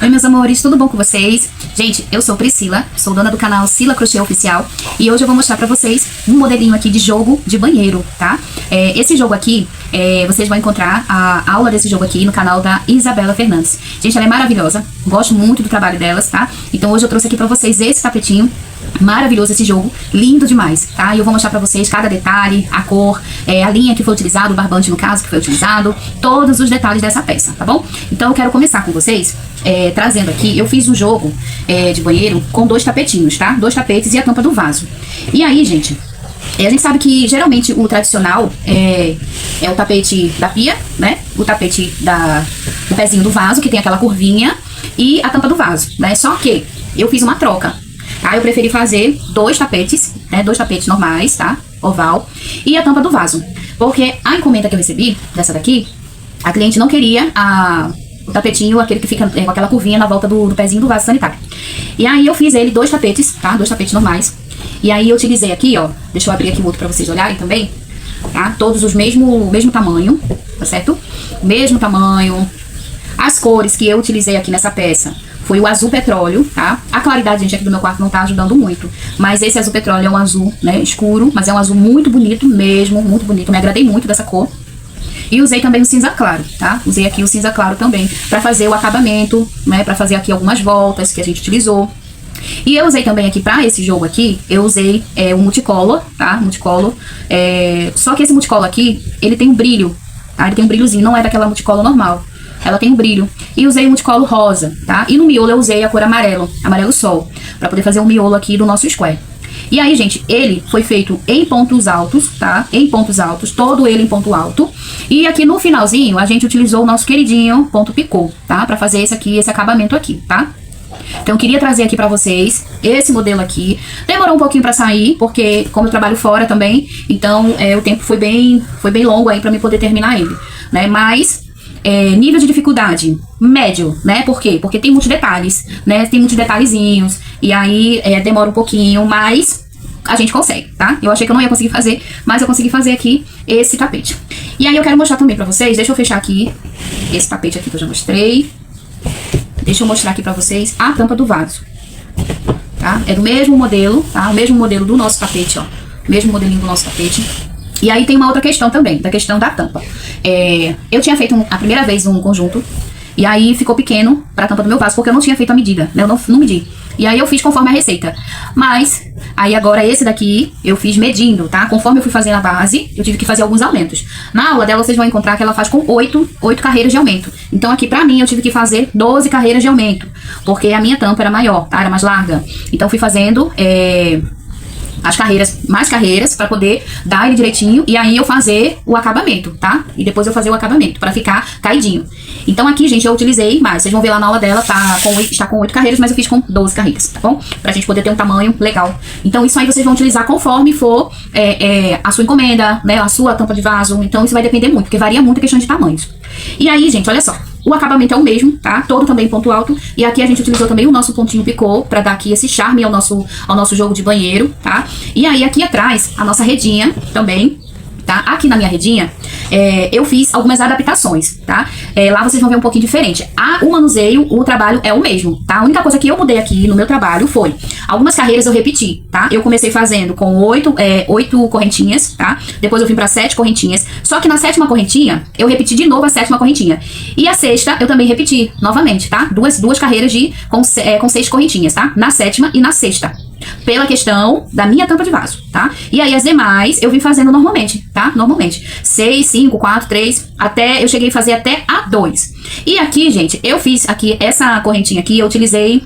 Oi, meus amores, tudo bom com vocês? Gente, eu sou Priscila, sou dona do canal Sila Crochê Oficial e hoje eu vou mostrar pra vocês um modelinho aqui de jogo de banheiro, tá? Esse jogo aqui, vocês vão encontrar a aula desse jogo aqui no canal da Isabela Fernandes. Gente, ela é maravilhosa, gosto muito do trabalho delas, tá? Então hoje eu trouxe aqui pra vocês esse tapetinho. Maravilhoso esse jogo, lindo demais, tá? E eu vou mostrar pra vocês cada detalhe, a cor, a linha que foi utilizada, o barbante no caso que foi utilizado, todos os detalhes dessa peça, tá bom? Então eu quero começar com vocês, trazendo aqui, eu fiz um jogo de banheiro com 2 tapetinhos, tá? 2 tapetes e a tampa do vaso. E aí, gente, a gente sabe que geralmente o tradicional é o tapete da pia, né? O tapete do pezinho do vaso, que tem aquela curvinha, e a tampa do vaso, né? Só que eu fiz uma troca. Tá? Eu preferi fazer 2 tapetes, né? 2 tapetes normais, tá? Oval. E a tampa do vaso. Porque a encomenda que eu recebi, dessa daqui, a cliente não queria o tapetinho, aquele que fica com aquela curvinha na volta do pezinho do vaso sanitário. E aí eu fiz ele 2 tapetes, tá? 2 tapetes normais. E aí eu utilizei aqui, ó. Deixa eu abrir aqui o outro pra vocês olharem também. Tá? Todos os mesmo tamanho, tá certo? Mesmo tamanho. As cores que eu utilizei aqui nessa peça foi o azul petróleo, tá? A claridade, gente, aqui do meu quarto não tá ajudando muito. Mas esse azul petróleo é um azul, né, escuro, mas é um azul muito bonito mesmo, muito bonito. Me agradei muito dessa cor. E usei também o cinza claro, tá? Usei aqui o cinza claro também pra fazer o acabamento, né? Pra fazer aqui algumas voltas que a gente utilizou. E eu usei também aqui pra esse jogo aqui, eu usei o multicolor, tá? Multicolor. Só que esse multicolor aqui, ele tem um brilho, tá? Ele tem um brilhozinho, não é daquela multicolor normal. Ela tem um brilho. E usei o multicolor rosa, tá? E no miolo eu usei a cor amarelo sol, pra poder fazer o miolo aqui do nosso square. E aí, gente, ele foi feito em pontos altos, tá? Em pontos altos, todo ele em ponto alto. E aqui no finalzinho, a gente utilizou o nosso queridinho ponto picô, tá? Pra fazer esse acabamento aqui, tá? Então eu queria trazer aqui pra vocês esse modelo aqui. Demorou um pouquinho pra sair, porque como eu trabalho fora também, então o tempo foi bem longo aí pra mim poder terminar ele, né? Mas nível de dificuldade médio, né? Por quê? Porque tem muitos detalhes, né? Tem muitos detalhezinhos. E aí demora um pouquinho, mas a gente consegue, tá? Eu achei que eu não ia conseguir fazer, mas eu consegui fazer aqui esse tapete. E aí eu quero mostrar também pra vocês, deixa eu fechar aqui esse tapete aqui que eu já mostrei. Deixa eu mostrar aqui pra vocês a tampa do vaso, tá? É do mesmo modelo, tá? O mesmo modelo do nosso tapete, ó. Mesmo modelinho do nosso tapete. E aí tem uma outra questão também, da questão da tampa. Eu tinha feito a primeira vez um conjunto, e aí ficou pequeno pra tampa do meu vaso, porque eu não tinha feito a medida, né? Eu não medi. E aí eu fiz conforme a receita. Mas, aí agora esse daqui, eu fiz medindo, tá? Conforme eu fui fazendo a base, eu tive que fazer alguns aumentos. Na aula dela, vocês vão encontrar que ela faz com 8 carreiras de aumento. Então aqui pra mim, eu tive que fazer 12 carreiras de aumento, porque a minha tampa era maior, tá? Era mais larga. Então fui fazendo mais carreiras pra poder dar ele direitinho e aí eu fazer o acabamento, tá? E depois eu fazer o acabamento pra ficar caidinho. Então aqui, gente, eu utilizei mais. Vocês vão ver lá na aula dela, está com 8 carreiras, mas eu fiz com 12 carreiras, tá bom? Pra gente poder ter um tamanho legal. Então isso aí vocês vão utilizar conforme for a sua encomenda, né? A sua tampa de vaso. Então isso vai depender muito, porque varia muito a questão de tamanhos. E aí, gente, olha só. O acabamento é o mesmo, tá? Todo também ponto alto. E aqui a gente utilizou também o nosso pontinho picô pra dar aqui esse charme ao nosso jogo de banheiro, tá? E aí aqui atrás, a nossa redinha também, tá? Aqui na minha redinha, eu fiz algumas adaptações, tá? Lá vocês vão ver um pouquinho diferente. O manuseio, o trabalho é o mesmo, tá? A única coisa que eu mudei aqui no meu trabalho foi algumas carreiras eu repeti, tá? Eu comecei fazendo com 8 correntinhas, tá? Depois eu vim pra 7 correntinhas. Só que na 7ª correntinha, eu repeti de novo a 7ª correntinha. E a 6ª, eu também repeti novamente, tá? Duas carreiras com 6 correntinhas, tá? Na 7ª e na 6ª. Pela questão da minha tampa de vaso, tá? E aí as demais eu vim fazendo normalmente, tá? Normalmente. 6, 5, 4, 3, eu cheguei a fazer até a 2. E aqui, gente, eu fiz aqui, essa correntinha aqui, eu utilizei,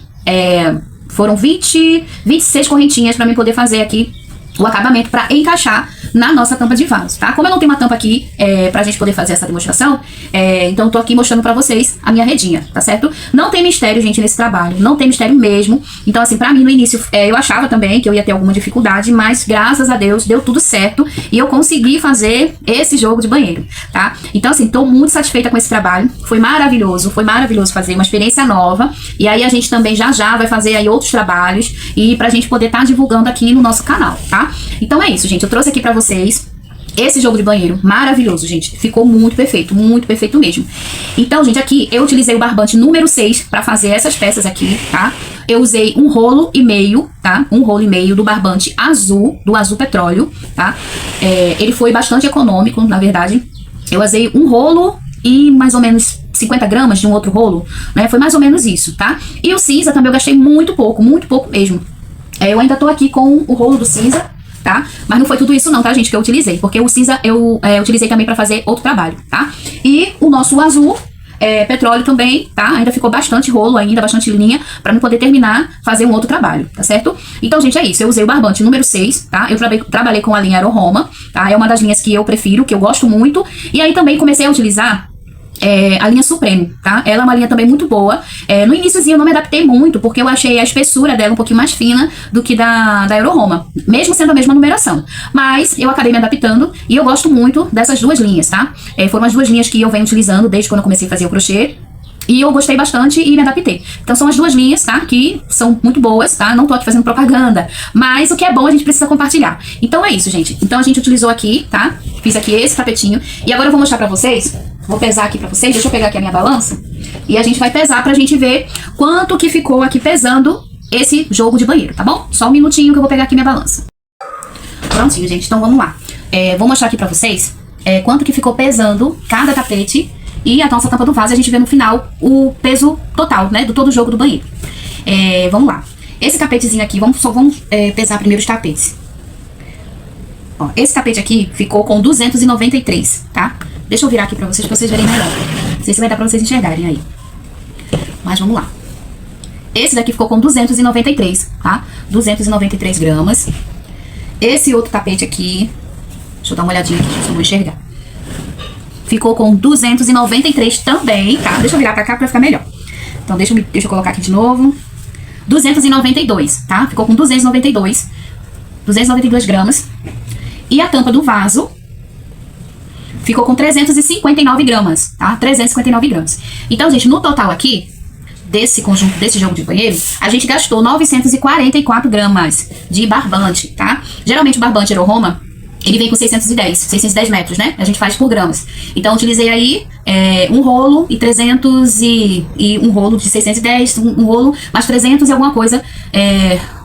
foram 26 correntinhas pra mim poder fazer aqui o acabamento pra encaixar na nossa tampa de vaso, tá? Como eu não tenho uma tampa aqui pra gente poder fazer essa demonstração, então eu tô aqui mostrando pra vocês a minha redinha, tá certo? Não tem mistério, gente, nesse trabalho, não tem mistério mesmo. Então, assim, pra mim no início eu achava também que eu ia ter alguma dificuldade, mas graças a Deus deu tudo certo e eu consegui fazer esse jogo de banheiro, tá? Então, assim, tô muito satisfeita com esse trabalho, foi maravilhoso fazer uma experiência nova. E aí a gente também já vai fazer aí outros trabalhos e pra gente poder estar divulgando aqui no nosso canal, tá? Então é isso, gente, eu trouxe aqui pra vocês esse jogo de banheiro, maravilhoso, gente. Ficou muito perfeito mesmo. Então, gente, aqui eu utilizei o barbante número 6 pra fazer essas peças aqui, tá? Eu usei 1,5 rolo, tá? 1,5 rolo do barbante azul, do azul petróleo, tá? Ele foi bastante econômico, na verdade. Eu usei 1 rolo e mais ou menos 50 gramas de um outro rolo, né? Foi mais ou menos isso, tá? E o cinza também eu gastei muito pouco mesmo. Eu ainda tô aqui com o rolo do cinza, tá? Mas não foi tudo isso não, tá, gente, que eu utilizei. Porque o cinza eu utilizei também pra fazer outro trabalho, tá? E o nosso azul, petróleo também, tá? Ainda ficou bastante rolo ainda, bastante linha, pra não poder terminar, fazer um outro trabalho, tá certo? Então, gente, é isso. Eu usei o barbante número 6, tá? Eu trabalhei com a linha Aeroroma, tá? É uma das linhas que eu prefiro, que eu gosto muito. E aí também comecei a utilizar a linha Supremo, tá? Ela é uma linha também muito boa. No iniciozinho eu não me adaptei muito, porque eu achei a espessura dela um pouquinho mais fina do que da Aeroroma, mesmo sendo a mesma numeração. Mas eu acabei me adaptando e eu gosto muito dessas duas linhas, tá? Foram as duas linhas que eu venho utilizando desde quando eu comecei a fazer o crochê. E eu gostei bastante e me adaptei. Então são as duas linhas, tá? Que são muito boas, tá? Não tô aqui fazendo propaganda, mas o que é bom a gente precisa compartilhar. Então é isso, gente. Então a gente utilizou aqui, tá? Fiz aqui esse tapetinho. E agora eu vou mostrar pra vocês. Vou pesar aqui pra vocês. Deixa eu pegar aqui a minha balança. E a gente vai pesar pra gente ver quanto que ficou aqui pesando esse jogo de banheiro, tá bom? Só um minutinho que eu vou pegar aqui minha balança. Prontinho, gente. Então vamos lá. Vou mostrar aqui pra vocês quanto que ficou pesando cada tapete. E a nossa tampa do vaso, a gente vê no final o peso total, né, do todo o jogo do banheiro. Vamos lá. Esse tapetezinho aqui, vamos pesar primeiro os tapetes. Ó, esse tapete aqui ficou com 293, tá? Deixa eu virar aqui pra vocês verem melhor. Não sei se vai dar pra vocês enxergarem aí. Mas vamos lá. Esse daqui ficou com 293, tá? 293 gramas. Esse outro tapete aqui, deixa eu dar uma olhadinha aqui, se eu vou enxergar. Ficou com 293 também, tá? Deixa eu virar pra cá pra ficar melhor. Então, deixa eu colocar aqui de novo. 292, tá? Ficou com 292 gramas. E a tampa do vaso ficou com 359 gramas, tá? 359 gramas. Então, gente, no total aqui, desse conjunto, desse jogo de banheiro, a gente gastou 944 gramas de barbante, tá? Geralmente o barbante Aeroroma, ele vem com 610 metros, né? A gente faz por gramas. Então, eu utilizei aí um rolo e 300 e um rolo de 610, um rolo mais 300 e alguma coisa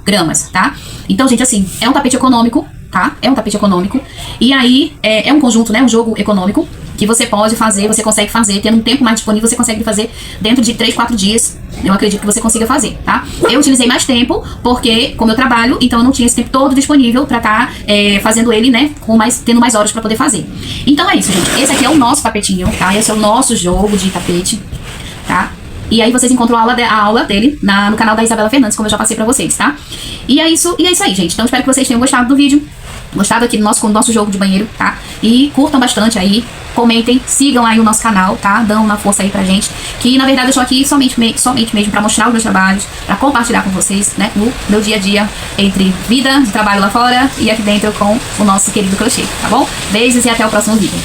gramas, tá? Então, gente, assim, é um tapete econômico, tá? É um tapete econômico. E aí, é um conjunto, né? Um jogo econômico que você pode fazer, você consegue fazer, tendo um tempo mais disponível, você consegue fazer dentro de 3, 4 dias. Eu acredito que você consiga fazer, tá? Eu utilizei mais tempo, porque, como eu trabalho, então eu não tinha esse tempo todo disponível pra estar fazendo ele, né? Tendo mais horas pra poder fazer. Então é isso, gente. Esse aqui é o nosso tapetinho, tá? Esse é o nosso jogo de tapete, tá? E aí vocês encontram a aula dele no canal da Isabela Fernandes, como eu já passei pra vocês, tá? E é isso aí, gente. Então espero que vocês tenham gostado do vídeo. Gostado aqui do nosso jogo de banheiro, tá? E curtam bastante aí, comentem, sigam aí o nosso canal, tá? Dão uma força aí pra gente, que na verdade eu estou aqui somente mesmo pra mostrar os meus trabalhos, pra compartilhar com vocês, né? O meu dia a dia entre vida de trabalho lá fora e aqui dentro com o nosso querido crochê, tá bom? Beijos e até o próximo vídeo.